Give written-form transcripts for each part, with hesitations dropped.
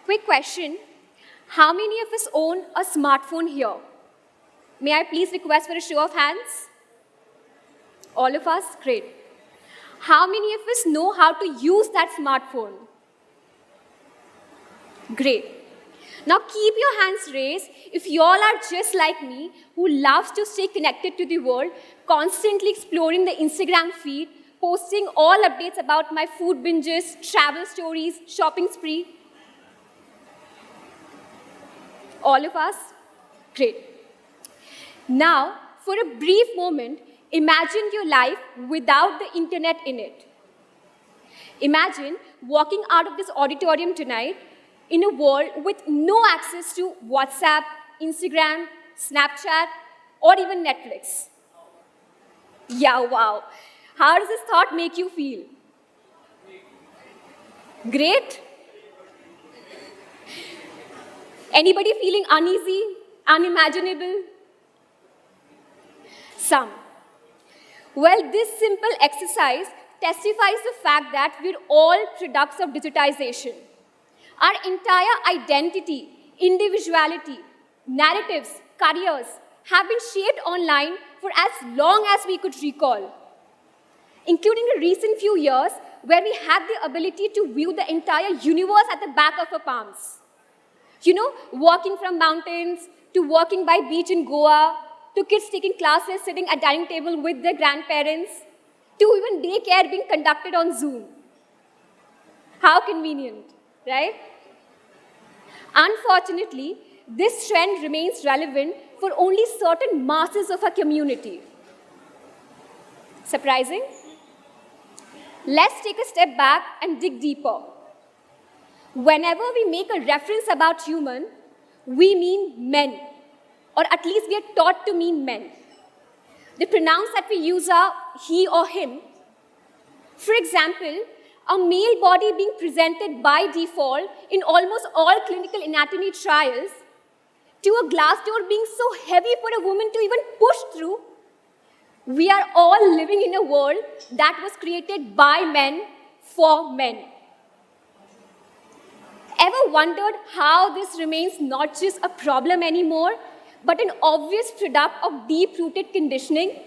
Quick question. How many of us own a smartphone here? May I please request for a show of hands? All of us? Great. How many of us know how to use that smartphone? Great. Now keep your hands raised if you all are just like me, who loves to stay connected to the world, constantly exploring the Instagram feed, posting all updates about my food binges, travel stories, shopping spree. All of us? Great. Now, for a brief moment, imagine your life without the internet in it. Imagine walking out of this auditorium tonight in a world with no access to WhatsApp, Instagram, Snapchat, or even Netflix. Yeah, wow. How does this thought make you feel? Great? Anybody feeling uneasy, unimaginable? Some. Well, this simple exercise testifies the fact that we're all products of digitization. Our entire identity, individuality, narratives, careers have been shaped online for as long as we could recall, including the recent few years where we had the ability to view the entire universe at the back of our palms. You know, walking from mountains, to walking by beach in Goa, to kids taking classes sitting at dining table with their grandparents, to even daycare being conducted on Zoom. How convenient, right? Unfortunately, this trend remains relevant for only certain masses of our community. Surprising? Let's take a step back and dig deeper. Whenever we make a reference about human, we mean men, or at least we are taught to mean men. The pronouns that we use are he or him. For example, a male body being presented by default in almost all clinical anatomy trials, to a glass door being so heavy for a woman to even push through. We are all living in a world that was created by men for men. Ever wondered how this remains not just a problem anymore, but an obvious product of deep-rooted conditioning?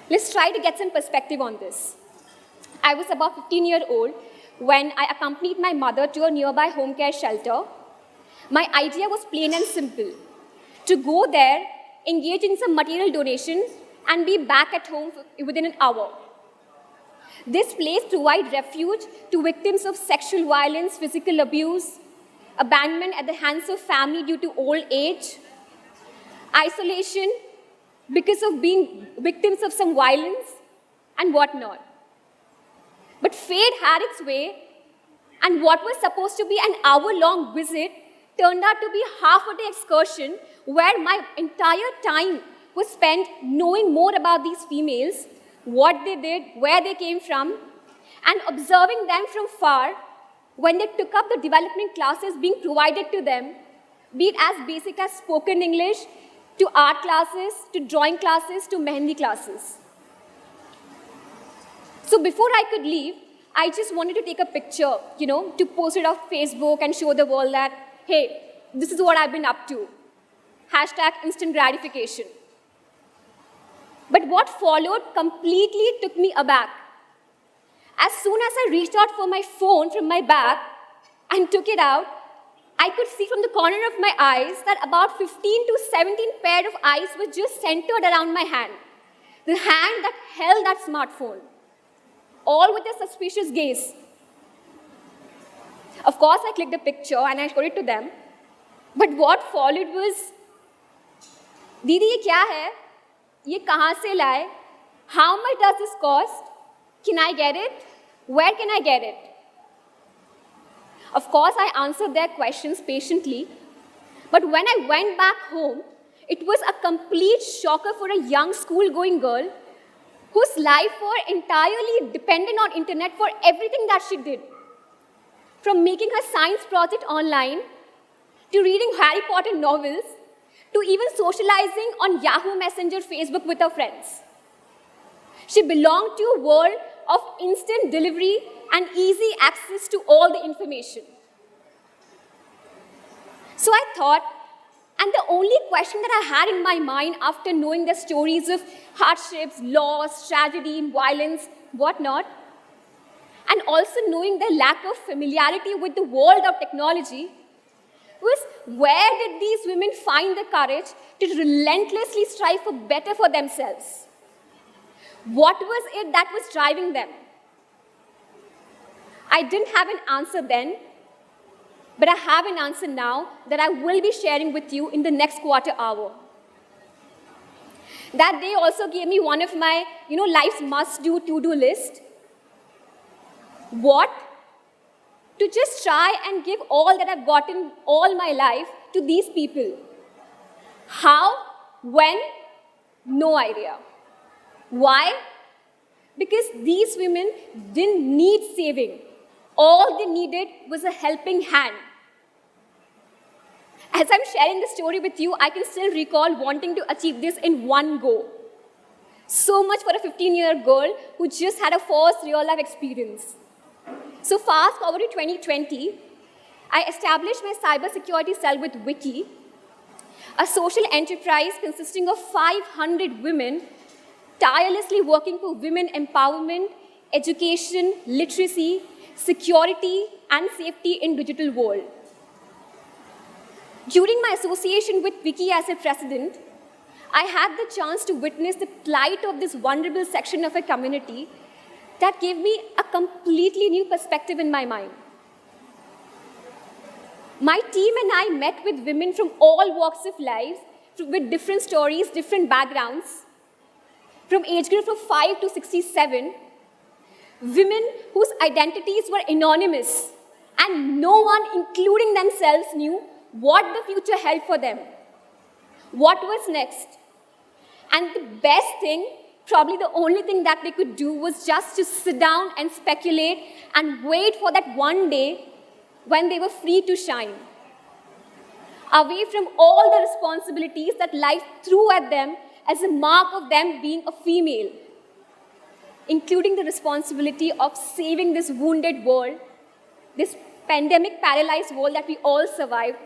Let's try to get some perspective on this. I was about 15-year-old when I accompanied my mother to a nearby home care shelter. My idea was plain and simple: to go there, engage in some material donation, and be back at home within an hour. This place provides refuge to victims of sexual violence, physical abuse, abandonment at the hands of family due to old age, isolation because of being victims of some violence, and whatnot. But fate had its way, and what was supposed to be an hour-long visit turned out to be half a day excursion where my entire time was spent knowing more about these females, what they did, where they came from, and observing them from far when they took up the development classes being provided to them, be it as basic as spoken English, to art classes, to drawing classes, to mehendi classes. So before I could leave, I just wanted to take a picture, to post it on Facebook and show the world that, hey, this is what I've been up to. Hashtag instant gratification. But what followed completely took me aback. As soon as I reached out for my phone from my bag and took it out, I could see from the corner of my eyes that about 15 to 17 pair of eyes were just centered around my hand. The hand that held that smartphone, all with a suspicious gaze. Of course, I clicked the picture and I showed it to them. But what followed was, Didi, ye kya hai? Ye kahan se laye? How much does this cost? Can I get it? Where can I get it? Of course, I answered their questions patiently. But when I went back home, it was a complete shocker for a young school-going girl whose life was entirely dependent on internet for everything that she did. From making her science project online, to reading Harry Potter novels, to even socializing on Yahoo Messenger, Facebook with her friends. She belonged to a world of instant delivery and easy access to all the information. So I thought, and the only question that I had in my mind after knowing the stories of hardships, loss, tragedy, violence, whatnot, and also knowing the lack of familiarity with the world of technology, was where did these women find the courage to relentlessly strive for better for themselves? What was it that was driving them? I didn't have an answer then, but I have an answer now that I will be sharing with you in the next quarter hour. That day also gave me one of my, life's must-do, to-do list. What? To just try and give all that I've gotten all my life to these people. How? When? No idea. Why? Because these women didn't need saving. All they needed was a helping hand. As I'm sharing the story with you, I can still recall wanting to achieve this in one go. So much for a 15-year girl who just had a first real-life experience. So fast forward to 2020, I established my cybersecurity cell with Wiki, a social enterprise consisting of 500 women tirelessly working for women empowerment, education, literacy, security, and safety in digital world. During my association with Wiki as a president, I had the chance to witness the plight of this vulnerable section of a community that gave me a completely new perspective in my mind. My team and I met with women from all walks of life, with different stories, different backgrounds, from age groups of 5 to 67, women whose identities were anonymous, and no one, including themselves, knew what the future held for them, what was next. And the best thing, probably the only thing that they could do, was just to sit down and speculate and wait for that one day when they were free to shine, away from all the responsibilities that life threw at them as a mark of them being a female, including the responsibility of saving this wounded world, this pandemic-paralyzed world that we all survived,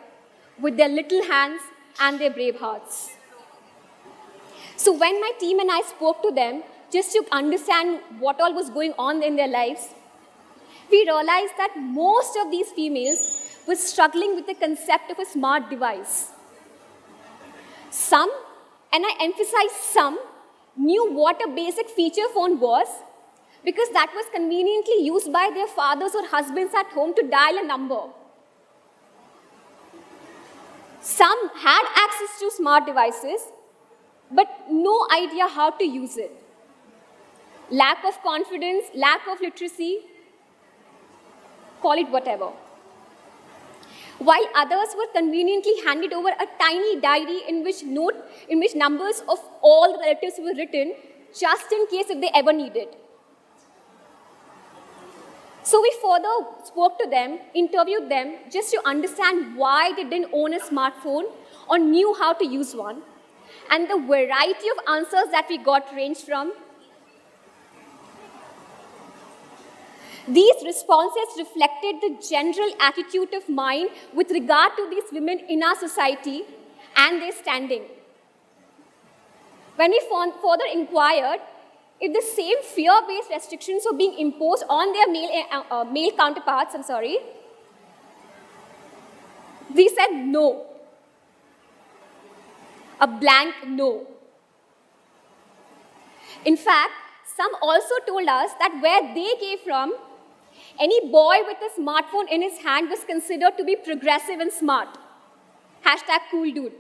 with their little hands and their brave hearts. So when my team and I spoke to them, just to understand what all was going on in their lives, we realized that most of these females were struggling with the concept of a smart device. Some, and I emphasize some, knew what a basic feature phone was because that was conveniently used by their fathers or husbands at home to dial a number. Some had access to smart devices, but no idea how to use it. Lack of confidence, lack of literacy, call it whatever. While others were conveniently handed over a tiny diary in which numbers of all the relatives were written, just in case if they ever needed. So we further spoke to them, interviewed them, just to understand why they didn't own a smartphone or knew how to use one. And the variety of answers that we got ranged from. These responses reflected the general attitude of mind with regard to these women in our society and their standing. When we further inquired if the same fear-based restrictions were being imposed on their male counterparts, we said no. A blank no. In fact, some also told us that where they came from, any boy with a smartphone in his hand was considered to be progressive and smart. #cool-dude.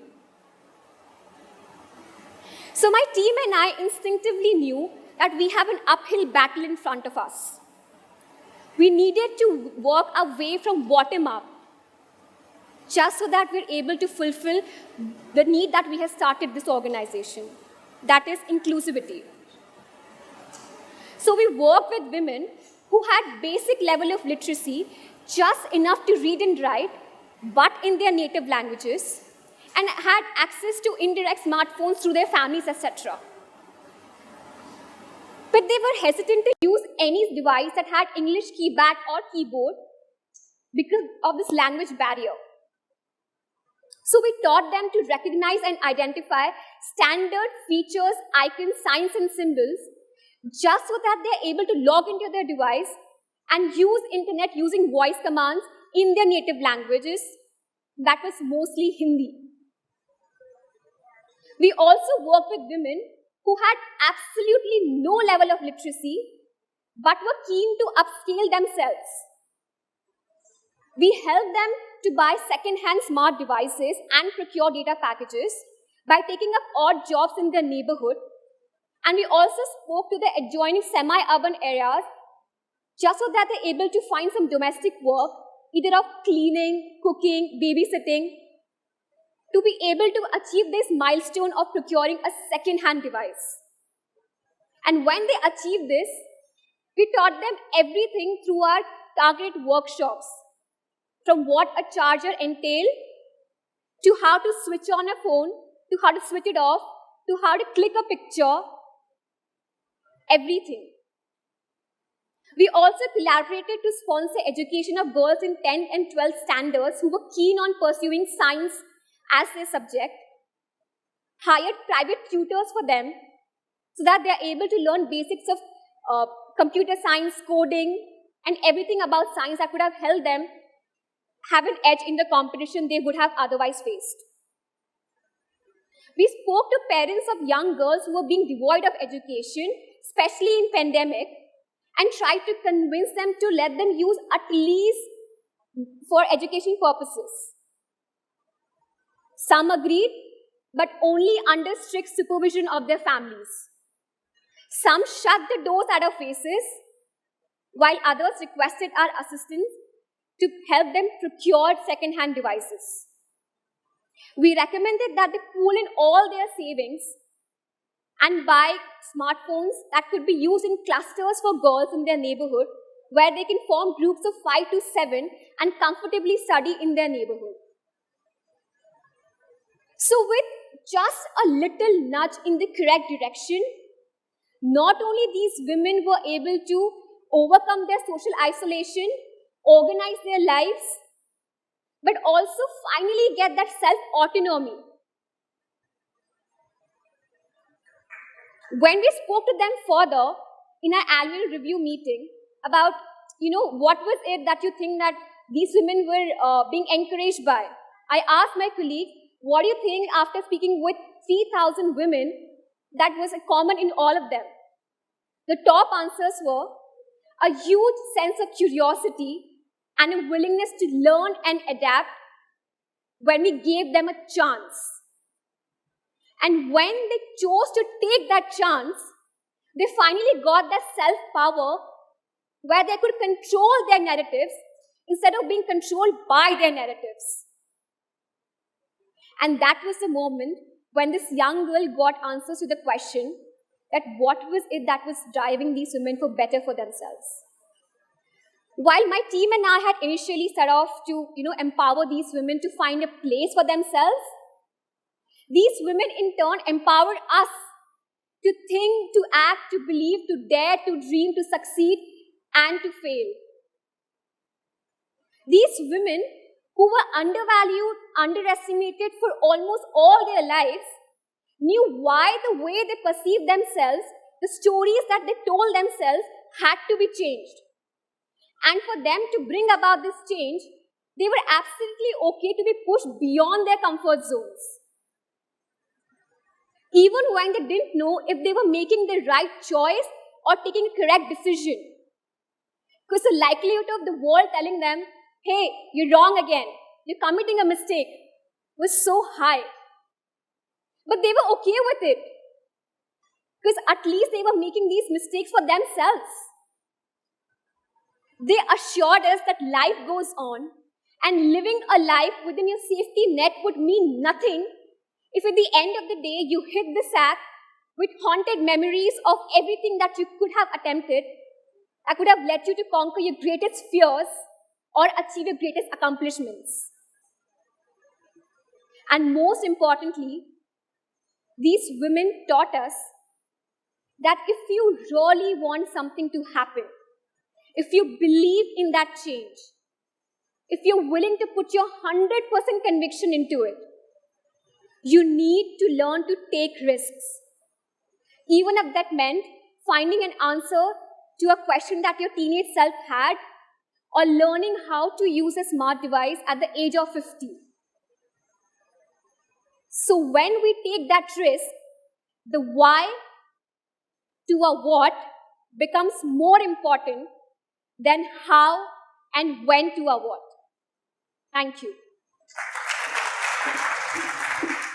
So my team and I instinctively knew that we have an uphill battle in front of us. We needed to work our way from bottom up, just so that we're able to fulfill the need that we have started this organization, that is inclusivity. So we work with women who had basic level of literacy, just enough to read and write, but in their native languages, and had access to indirect smartphones through their families, etc. But they were hesitant to use any device that had English keypad or keyboard because of this language barrier. So we taught them to recognize and identify standard features, icons, signs, and symbols, just so that they're able to log into their device and use internet using voice commands in their native languages. That was mostly Hindi. We also worked with women who had absolutely no level of literacy, but were keen to upscale themselves. We helped them to buy second-hand smart devices and procure data packages by taking up odd jobs in their neighborhood. And we also spoke to the adjoining semi-urban areas just so that they're able to find some domestic work, either of cleaning, cooking, babysitting, to be able to achieve this milestone of procuring a second-hand device. And when they achieved this, we taught them everything through our targeted workshops, from what a charger entails, to how to switch on a phone, to how to switch it off, to how to click a picture, everything. We also collaborated to sponsor education of girls in 10th and 12th standards who were keen on pursuing science as their subject, hired private tutors for them so that they are able to learn basics of computer science, coding, and everything about science that could have helped them have an edge in the competition they would have otherwise faced. We spoke to parents of young girls who were being devoid of education, especially in pandemic, and tried to convince them to let them use at least for education purposes. Some agreed, but only under strict supervision of their families. Some shut the doors at our faces, while others requested our assistance to help them procure second-hand devices. We recommended that they pool in all their savings and buy smartphones that could be used in clusters for girls in their neighborhood, where they can form groups of 5 to 7 and comfortably study in their neighborhood. So with just a little nudge in the correct direction, not only these women were able to overcome their social isolation, organize their lives, but also finally get that self-autonomy. When we spoke to them further in our annual review meeting about, what was it that you think that these women were being encouraged by, I asked my colleague, what do you think after speaking with 3,000 women that was common in all of them? The top answers were a huge sense of curiosity and a willingness to learn and adapt when we gave them a chance. And when they chose to take that chance, they finally got that self-power where they could control their narratives instead of being controlled by their narratives. And that was the moment when this young girl got answers to the question that what was it that was driving these women for better for themselves. While my team and I had initially set off to, empower these women to find a place for themselves, these women in turn empowered us to think, to act, to believe, to dare, to dream, to succeed, and to fail. These women who were undervalued, underestimated for almost all their lives, knew why the way they perceived themselves, the stories that they told themselves had to be changed. And for them to bring about this change, they were absolutely okay to be pushed beyond their comfort zones. Even when they didn't know if they were making the right choice or taking a correct decision. Because the likelihood of the world telling them, hey, you're wrong again, you're committing a mistake, was so high. But they were okay with it. Because at least they were making these mistakes for themselves. They assured us that life goes on, and living a life within your safety net would mean nothing if at the end of the day you hit the sack with haunted memories of everything that you could have attempted, that could have led you to conquer your greatest fears or achieve your greatest accomplishments. And most importantly, these women taught us that if you really want something to happen, if you believe in that change, if you're willing to put your 100% conviction into it, you need to learn to take risks. Even if that meant finding an answer to a question that your teenage self had, or learning how to use a smart device at the age of 50. So when we take that risk, the why to a what becomes more important than how and when to a what. Thank you.